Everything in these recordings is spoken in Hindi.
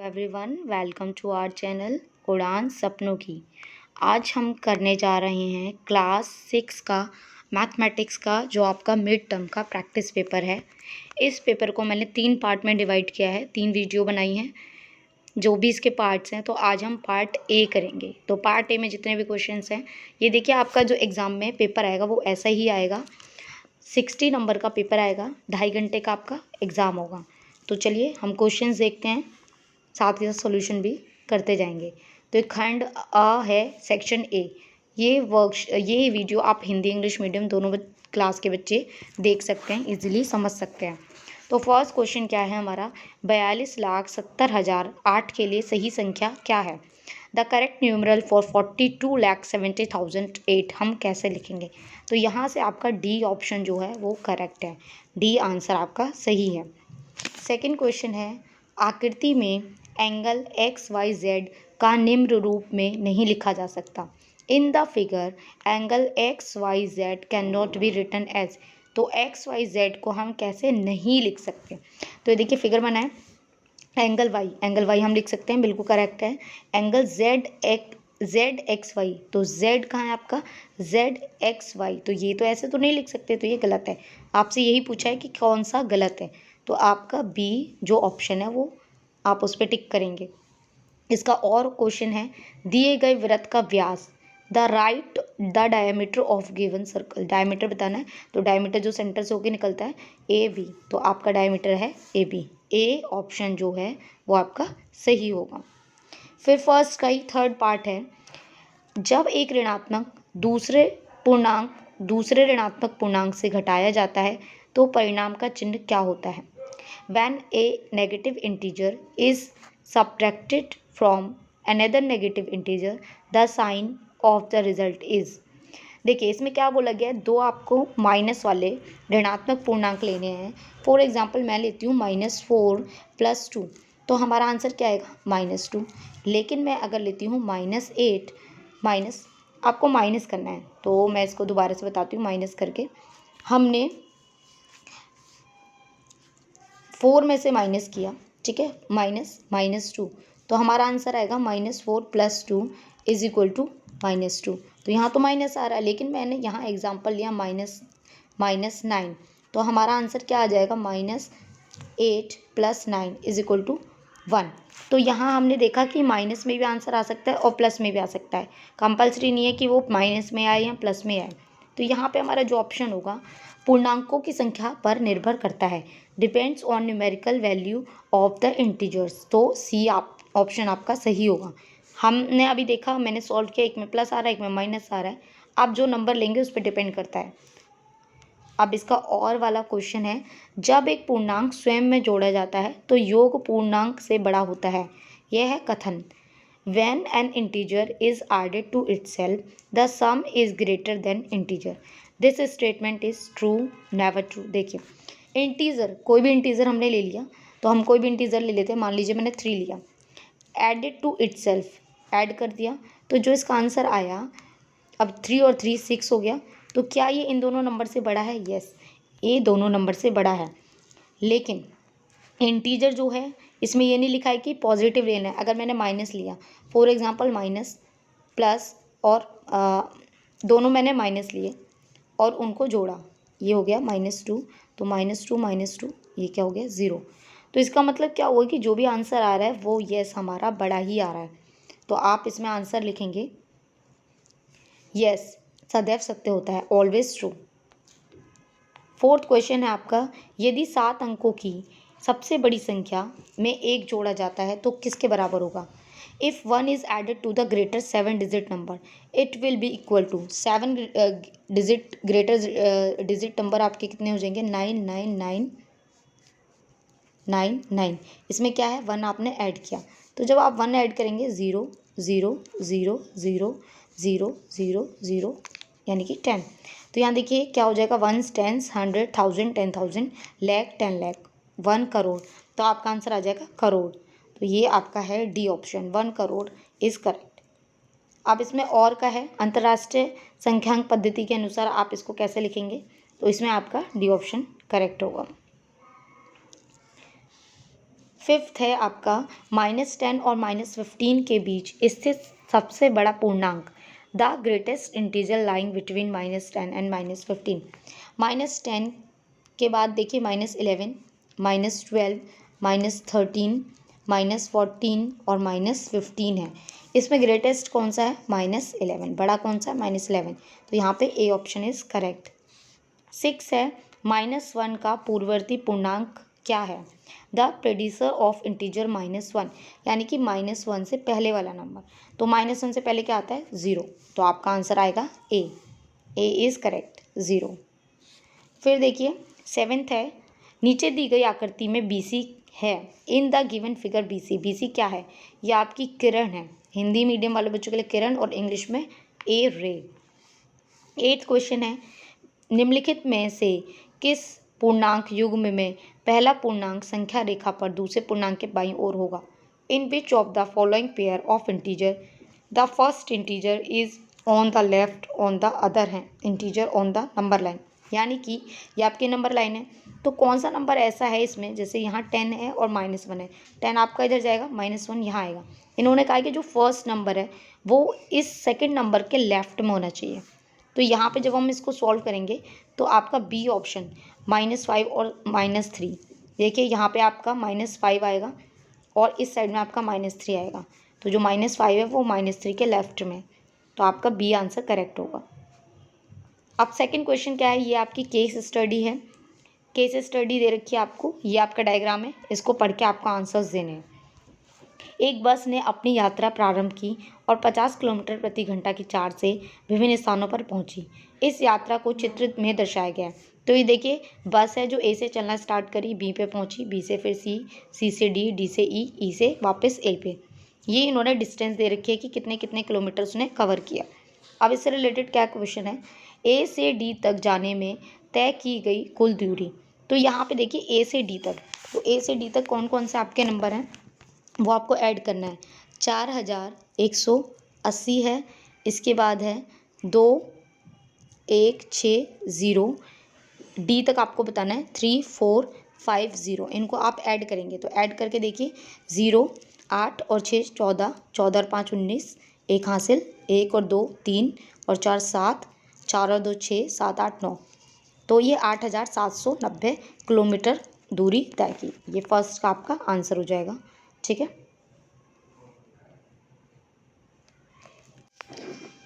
Everyone, welcome to our channel Udaan Sapnon की। आज हम करने जा रहे हैं क्लास 6 का मैथमेटिक्स का जो आपका मिड टर्म का प्रैक्टिस पेपर है। इस पेपर को मैंने 3 पार्ट में डिवाइड किया है, 3 वीडियो बनाई हैं जो भी इसके पार्ट्स हैं। तो आज हम पार्ट ए करेंगे। तो पार्ट ए में जितने भी क्वेश्चंस हैं, ये देखिए आपका जो एग्ज़ाम में पेपर आएगा वो ऐसा ही आएगा। 60 नंबर का पेपर आएगा, 2.5 घंटे का आपका एग्ज़ाम होगा। तो चलिए हम क्वेश्चंस देखते हैं, साथ ही साथ सॉल्यूशन भी करते जाएंगे। तो एक खंड अ है, सेक्शन ए। ये वीडियो आप हिंदी इंग्लिश मीडियम दोनों क्लास के बच्चे देख सकते हैं, इजीली समझ सकते हैं। तो फर्स्ट क्वेश्चन क्या है हमारा, 42,70,008 के लिए सही संख्या क्या है। द करेक्ट न्यूमरल फॉर 42,70,008 हम कैसे लिखेंगे। तो यहाँ से आपका डी ऑप्शन जो है वो करेक्ट है, डी आंसर आपका सही है। सेकंड क्वेश्चन है, आकृति में एंगल एक्स वाई जेड का निम्न रूप में नहीं लिखा जा सकता। In the figure angle X Y Z can not be written as. तो एक्स वाई जेड को हम कैसे नहीं लिख सकते। तो ये देखिए फिगर बना है, एंगल वाई हम लिख सकते हैं, बिल्कुल करेक्ट है। एंगल जेड एक्स वाई, तो जेड कहाँ है आपका, जेड एक्स वाई, तो ये तो ऐसे तो नहीं लिख सकते, तो ये गलत है। आपसे यही पूछा है कि कौन सा गलत है, तो आपका बी जो ऑप्शन है वो आप उस पर टिक करेंगे। इसका और क्वेश्चन है, दिए गए वृत्त का व्यास the diameter of given circle. Diameter बताना है, तो डायमीटर जो सेंटर से होकर निकलता है ए बी, तो आपका डायमीटर है ए बी। ए ऑप्शन जो है वो आपका सही होगा। फिर फर्स्ट का ही थर्ड पार्ट है, जब एक ऋणात्मक दूसरे ऋणात्मक पूर्णांक से घटाया जाता है तो परिणाम का चिन्ह क्या होता है। When a negative integer is subtracted from another negative integer, the sign of the result is। देखिए इसमें क्या बोला गया है, दो आपको माइनस वाले ऋणात्मक पूर्णांक लेने हैं। फॉर एग्जांपल मैं लेती हूँ -4 + 2, तो हमारा आंसर क्या आएगा -2। लेकिन मैं अगर लेती हूँ -8 माइनस, आपको माइनस करना है, तो मैं इसको दोबारा से बताती हूँ। माइनस करके हमने 4 में से माइनस किया, ठीक है, -2, तो हमारा आंसर आएगा -4 + 2 = -2। तो यहाँ तो माइनस आ रहा है, लेकिन मैंने यहाँ एग्जांपल लिया -9, तो हमारा आंसर क्या आ जाएगा, -8 + 9 = 1। तो यहाँ हमने देखा कि माइनस में भी आंसर आ सकता है और प्लस में भी आ सकता है, कंपल्सरी नहीं है कि वो माइनस में आए या प्लस में आए। तो यहाँ पे हमारा जो ऑप्शन होगा पूर्णांकों की संख्या पर निर्भर करता है, depends on numerical value of the integers. तो सी ऑप्शन आपका सही होगा। हमने अभी देखा, मैंने सॉल्व किया, एक में प्लस आ रहा है, एक में माइनस आ रहा है। आप जो नंबर लेंगे उस पर डिपेंड करता है। अब इसका और वाला क्वेश्चन है, जब एक पूर्णांक स्वयं में जोड़ा जाता है तो योग पूर्णांक से बड़ा होता है। यह है कथन। When an integer is added to itself, the sum is greater than integer. This statement is true, never true। देखिए इंटीजर, कोई भी इंटीजर हमने ले लिया, तो हम कोई भी इंटीजर ले लेते हैं। मान लीजिए मैंने 3 लिया, एडेड टू इटसेल्फ, ऐड कर दिया, तो जो इसका आंसर आया, अब 3 और 3 6 हो गया। तो क्या ये इन दोनों नंबर से बड़ा है, यस, ये दोनों नंबर से बड़ा है। लेकिन इंटीजर जो है इसमें ये नहीं लिखा है कि पॉजिटिव लेना है। अगर मैंने माइनस लिया, फॉर एग्जांपल माइनस प्लस, और दोनों मैंने माइनस लिए और उनको जोड़ा, ये हो गया -2, तो -2 ये क्या हो गया 0। तो इसका मतलब क्या हुआ कि जो भी आंसर आ रहा है वो यस हमारा बड़ा ही आ रहा है। तो आप इसमें आंसर लिखेंगे यस, सदैव सत्य होता है, ऑलवेज ट्रू। फोर्थ क्वेश्चन है आपका, यदि 7 अंकों की सबसे बड़ी संख्या में 1 जोड़ा जाता है तो किसके बराबर होगा। If 1 is added to the greater 7 digit number, it will be equal to 7 digit greater digit number आपके कितने हो जाएंगे, 99999। इसमें क्या है, 1 आपने ऐड किया, तो जब आप 1 ऐड करेंगे 0 0 0 0 0 0 0 यानी कि 10। तो यहाँ देखिए क्या हो जाएगा, 1 10 100 1000 10,000 लाख 10 लाख 1 करोड़। तो आपका आंसर आ जाएगा करोड़। तो ये आपका है D option, 1 crore is correct. अब इसमें और का है, अंतर्राष्ट्रीय संख्यांक पद्धति के अनुसार आप इसको कैसे लिखेंगे, तो इसमें आपका डी ऑप्शन करेक्ट होगा। फिफ्थ है आपका -10 और -15 के बीच स्थित सबसे बड़ा पूर्णांक। The greatest integer lying between -10 and -15। -10 के बाद देखिए -11, -12, -13, -14 और -15 है। इसमें ग्रेटेस्ट कौन सा है? -11। बड़ा कौन सा है? -11। तो यहाँ पे ए ऑप्शन इज करेक्ट। 6 है -1 का पूर्ववर्ती पूर्णांक क्या है? द प्रेडिसर ऑफ इंटीजर -1, यानी कि -1 से पहले वाला नंबर। तो -1 से पहले क्या आता है? 0। तो आपका आंसर आएगा ए। ए इज करेक्ट, 0। फिर देखिए 7th है, नीचे दी गई आकृति में BC है। In the given figure BC। BC क्या है? ये आपकी किरण है। हिंदी मीडियम वाले बच्चों के लिए किरण और इंग्लिश में ए रे। 8th क्वेश्चन है, निम्नलिखित में से किस पूर्णांक युग्म में पहला पूर्णांक संख्या रेखा पर दूसरे पूर्णांक के बाईं ओर होगा? In which of the following pair of integer the first integer is on the left on the other है integer on the number line. यानी कि ये आपकी नंबर लाइन है, तो कौन सा नंबर ऐसा है इसमें, जैसे यहाँ 10 है और -1 है, 10 आपका इधर जाएगा, -1 यहाँ आएगा। इन्होंने कहा कि जो फर्स्ट नंबर है वो इस सेकंड नंबर के लेफ्ट में होना चाहिए। तो यहाँ पे जब हम इसको सॉल्व करेंगे तो आपका बी ऑप्शन -5 और -3, देखिए यहाँ पे आपका -5 आएगा और इस साइड में आपका -3 आएगा। तो जो -5 है वो -3 के लेफ्ट में, तो आपका बी आंसर करेक्ट होगा। अब सेकंड क्वेश्चन क्या है? ये आपकी केस स्टडी है। केस स्टडी दे रखी है आपको, ये आपका डायग्राम है, इसको पढ़ के आपको आंसर्स देने हैं। एक बस ने अपनी यात्रा प्रारंभ की और 50 किलोमीटर प्रति घंटा की चाल से विभिन्न स्थानों पर पहुंची। इस यात्रा को चित्र में दर्शाया गया है। तो ये देखिए बस है जो ए से चलना स्टार्ट करी, बी पे पहुंची, बी से फिर सी, सी से डी, डी से ई, ई से वापस ए पे। ये इन्होंने डिस्टेंस दे रखी है कि कितने कितने किलोमीटर उसने कवर किया। अब इससे रिलेटेड क्या क्वेश्चन है? ए से डी तक जाने में तय की गई कुल दूरी। तो यहाँ पे देखिए ए से डी तक, तो ए से डी तक कौन कौन से आपके नंबर हैं वो आपको ऐड करना है। 4180 है, इसके बाद है 2160, डी तक आपको बताना है 3450। इनको आप ऐड करेंगे तो ऐड करके देखिए 0, 8 और 6 14, 14 और 5 19, एक हासिल, 1 और 2 3 और 4 7, 4 और 2 6, 7 8 9। तो ये 8790 किलोमीटर दूरी तय की। ये फर्स्ट का आपका आंसर हो जाएगा। ठीक है,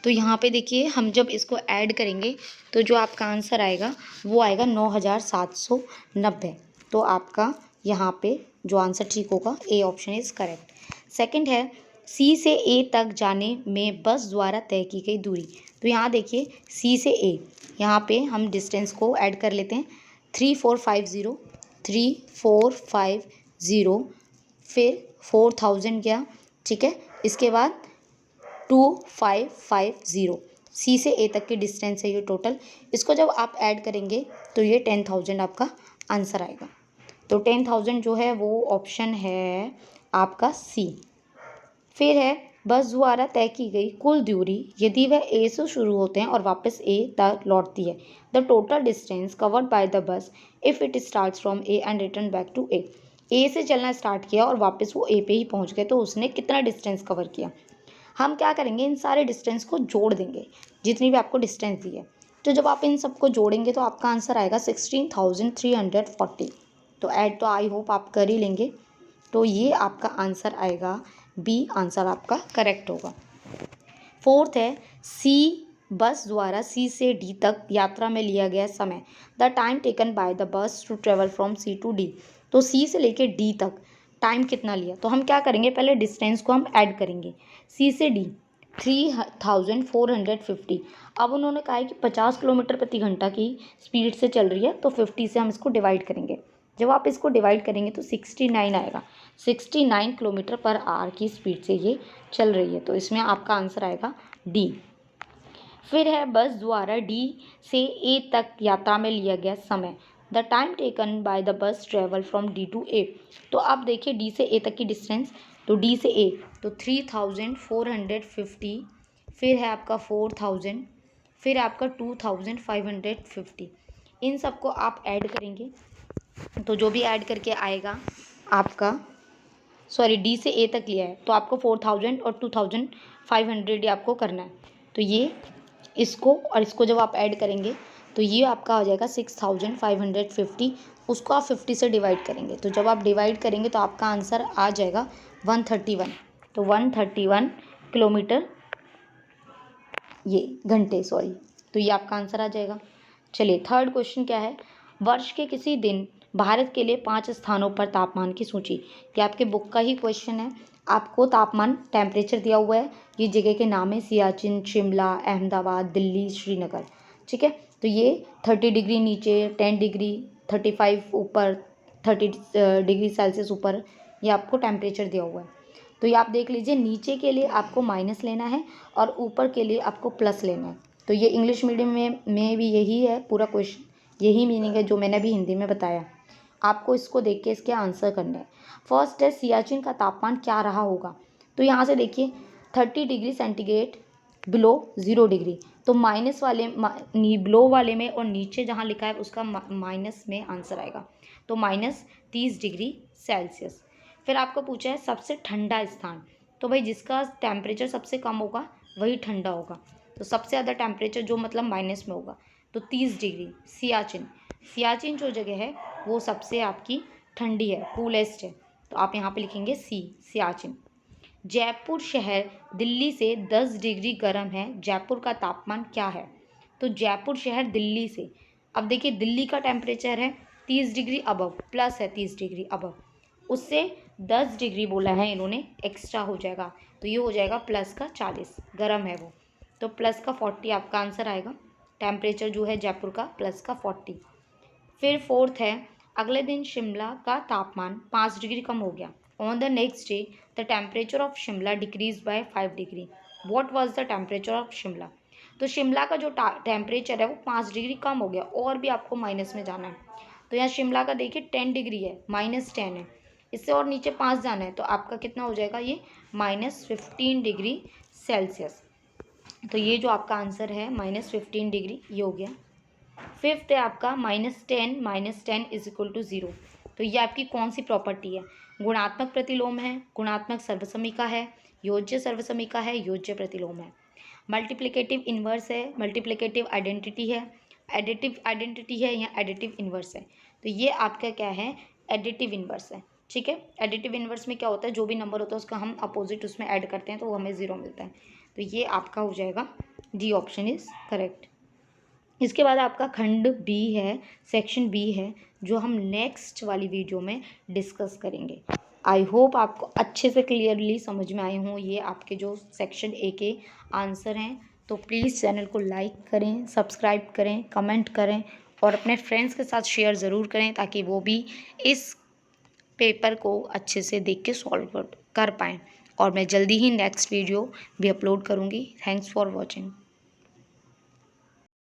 तो यहाँ पे देखिए हम जब इसको ऐड करेंगे तो जो आपका आंसर आएगा वो आएगा 9790। तो आपका यहाँ पे जो आंसर ठीक होगा A option is correct. Second है, सी से ए तक जाने में बस द्वारा तय की गई दूरी। तो यहाँ देखिए सी से ए, यहाँ पे हम डिस्टेंस को ऐड कर लेते हैं। 3450, 3450, फिर 4000 गया। ठीक है, इसके बाद 2550, सी से ए तक की डिस्टेंस है ये टोटल। इसको जब आप ऐड करेंगे तो ये 10,000 आपका आंसर आएगा। तो 10,000 जो है वो ऑप्शन है आपका सी। फिर है, बस द्वारा तय की गई कुल दूरी यदि वह ए से शुरू होते हैं और वापस ए तक लौटती है। The total distance covered by the bus if it starts from A and return back to A. A से चलना स्टार्ट किया और वापस वो ए पे ही पहुंच गए, तो उसने कितना डिस्टेंस कवर किया। हम क्या करेंगे, इन सारे डिस्टेंस को जोड़ देंगे जितनी भी आपको डिस्टेंस दी है। तो जब आप इन सबको जोड़ेंगे तो आपका आंसर आएगा 16,340। तो ऐड तो आई होप आप कर ही लेंगे। तो ये आपका आंसर आएगा बी, आंसर आपका करेक्ट होगा। फोर्थ है, सी बस द्वारा सी से डी तक यात्रा में लिया गया समय। The time taken by the bus to travel from C to D. तो सी से लेके डी तक टाइम कितना लिया, तो हम क्या करेंगे, पहले डिस्टेंस को हम ऐड करेंगे। सी से डी 3450। अब उन्होंने कहा है कि 50 किलोमीटर प्रति घंटा की स्पीड से चल रही है, तो 50 से हम इसको डिवाइड करेंगे। जब आप इसको डिवाइड करेंगे तो 69 आएगा। 69 किलोमीटर पर आवर की स्पीड से ये चल रही है, तो इसमें आपका आंसर आएगा डी। फिर है, बस द्वारा डी से ए तक यात्रा में लिया गया समय। The time taken by the bus travel from D to A. तो आप देखिए डी से ए तक की डिस्टेंस, तो डी से ए तो 3450, फिर है आपका 4000, फिर आपका 2550। इन सबको आप ऐड करेंगे तो जो भी ऐड करके आएगा आपका सॉरी डी से ए तक लिया है, तो आपको 4000 और 2500 ये आपको करना है। तो ये इसको और इसको जब आप ऐड करेंगे तो ये आपका हो जाएगा 6550। उसको आप 50 से डिवाइड करेंगे, तो जब आप डिवाइड करेंगे तो आपका आंसर आ जाएगा 131। तो 131 किलोमीटर ये घंटे, सॉरी, तो ये आपका आंसर आ जाएगा। चलिए थर्ड क्वेश्चन क्या है, वर्ष के किसी दिन भारत के लिए 5 स्थानों पर तापमान की सूची। ये आपके बुक का ही क्वेश्चन है। आपको तापमान टेम्परेचर दिया हुआ है, ये जगह के नाम है सियाचिन, शिमला, अहमदाबाद, दिल्ली, श्रीनगर। ठीक है, तो ये 30 डिग्री नीचे, 10 डिग्री, 35 ऊपर, 30 डिग्री सेल्सियस ऊपर, ये आपको टेम्परेचर दिया हुआ है। तो ये आप देख लीजिए, नीचे के लिए आपको माइनस लेना है और ऊपर के लिए आपको प्लस लेना है। तो ये इंग्लिश मीडियम में भी यही है पूरा क्वेश्चन, यही मीनिंग है जो मैंने अभी हिंदी में बताया। आपको इसको देख के इसके आंसर करना है। फर्स्ट है सियाचिन का तापमान क्या रहा होगा। तो यहाँ से देखिए 30 डिग्री सेंटीग्रेड बिलो 0 डिग्री, तो माइनस वाले बिलो वाले में और नीचे जहाँ लिखा है उसका माइनस में आंसर आएगा। तो -30 डिग्री सेल्सियस। फिर आपको पूछा है सबसे ठंडा स्थान, तो भाई जिसका टेम्परेचर सबसे कम होगा वही ठंडा होगा। तो सबसे ज़्यादा टेम्परेचर जो मतलब माइनस में होगा, तो 30 डिग्री सियाचिन। सियाचिन जो जगह है वो सबसे आपकी ठंडी है, कूलेस्ट है, तो आप यहाँ पे लिखेंगे सी, सियाचिन। जयपुर शहर दिल्ली से 10 डिग्री गर्म है, जयपुर का तापमान क्या है। तो जयपुर शहर दिल्ली से, अब देखिए दिल्ली का टेम्परेचर है 30 डिग्री अबव, प्लस है 30 डिग्री अबव, उससे 10 डिग्री बोला है इन्होंने, एक्स्ट्रा हो जाएगा, तो ये हो जाएगा प्लस का 40, गर्म है वो, तो प्लस का 40 आपका आंसर आएगा। टेम्परेचर जो है जयपुर का प्लस का 40। फिर फोर्थ है, अगले दिन शिमला का तापमान 5 डिग्री कम हो गया। On the next day the temperature of Shimla decrease by 5 degree. What was the temperature of Shimla. तो शिमला का जो टेम्परेचर है वो 5 डिग्री कम हो गया, और भी आपको माइनस में जाना है। तो यहाँ शिमला का देखिए 10 डिग्री है, -10 है, इससे और नीचे 5 जाना है, तो आपका कितना हो जाएगा ये -15 डिग्री सेल्सियस। तो ये जो आपका आंसर है -15 डिग्री, ये हो गया। फिफ्थ है आपका -10 इज इक्वल टू 0। तो ये आपकी कौन सी प्रॉपर्टी है, गुणात्मक प्रतिलोम है, गुणात्मक सर्वसमीका है, योज्य सर्वसमीका है, योज्य प्रतिलोम है, मल्टीप्लिकेटिव इन्वर्स है, मल्टीप्लिकेटिव आइडेंटिटी है, एडिटिव आइडेंटिटी है या एडिटिव इन्वर्स है। तो ये आपका क्या है, एडिटिव इन्वर्स है। ठीक है, एडिटिव इन्वर्स में क्या होता है, जो भी नंबर होता है उसका हम अपोजिट उसमें ऐड करते हैं तो वो हमें 0 मिलता है। तो ये आपका हो जाएगा डी ऑप्शन इज करेक्ट। इसके बाद आपका खंड बी है, सेक्शन बी है, जो हम नेक्स्ट वाली वीडियो में डिस्कस करेंगे। आई होप आपको अच्छे से क्लियरली समझ में आए हों ये आपके जो सेक्शन ए के आंसर हैं। तो प्लीज़ चैनल को लाइक करें, सब्सक्राइब करें, कमेंट करें और अपने फ्रेंड्स के साथ शेयर ज़रूर करें, ताकि वो भी इस पेपर को अच्छे से देख के सॉल्व कर पाएँ। और मैं जल्दी ही नेक्स्ट वीडियो भी अपलोड करूँगी। Thanks for watching.